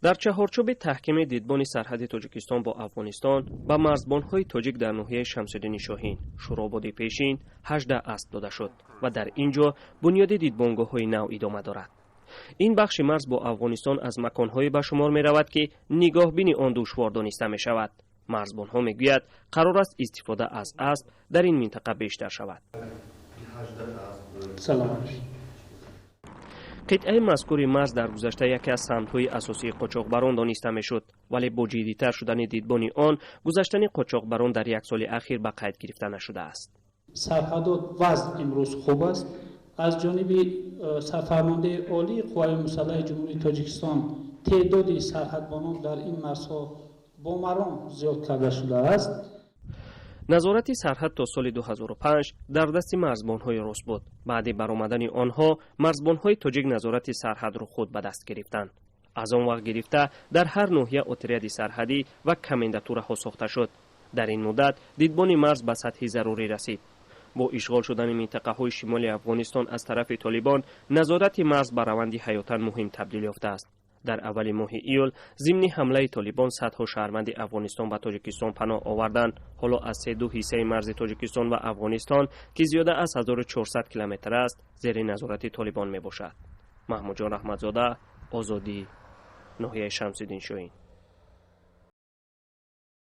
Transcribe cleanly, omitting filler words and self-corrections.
در چهارچوب تحکیم دیدبان سرحد تاجیکستان با افغانستان به مرزبان‌های تاجیک در ناحیه شمس‌الدین شاهین شوراباد پیشین 18 اسب داده شد و در اینجا بنیاد دیدبانگاه‌های نو ادامه دارد. این بخش مرز با افغانستان از مکان‌های به شمار می‌رود که نگاهبین آن دشوار دانسته می‌شود. مرزبان‌ها می‌گویند قرار است استفاده از اسب در این منطقه بیشتر شود. قطعه مذکور مرز در گذشته یکی از سمت‌های اساسی قاچاقبران دانسته می‌شد، ولی با جدی‌تر شدن دیدبان آن گذشتن قاچاقبران در یک سال اخیر به قید گرفته نشده است. سرحدات وضع امروز خوب است. از جانب سرفرمانده عالی قوای مسلح جمهوری تاجیکستان تعداد سرحدبانان در این مرزها با مرام زیاد کرده شده است. نظارت سرحد تا سال 2005 در دست مرزبان‌های روس بود. بعد برآمدن آنها مرزبان‌های تاجیک نظارت سرحد را خود به دست گرفتند. از آن وقت گرفته در هر ناحیه اتریاد سرحدی و کمانداتورها ساخته شد. در این مدت دیدبان مرز به سطح ضروری رسید. با اشغال شدن منطقه‌های شمالی افغانستان از طرف طالبان، نظارت مرز به روندی حیاتاً مهم تبدیل یافته است. در اول ماه ایول ضمن حمله طالبان صدها شهروند افغانستان به تاجیکستان پناه آوردند. حالا از 32 حصه مرز تاجیکستان و افغانستان که زیاده از 1400 کیلومتر است زیر نظارت طالبان می باشد. محمود جان رحمتزاده، آزادی، ناحیه شمس‌الدین شاهین.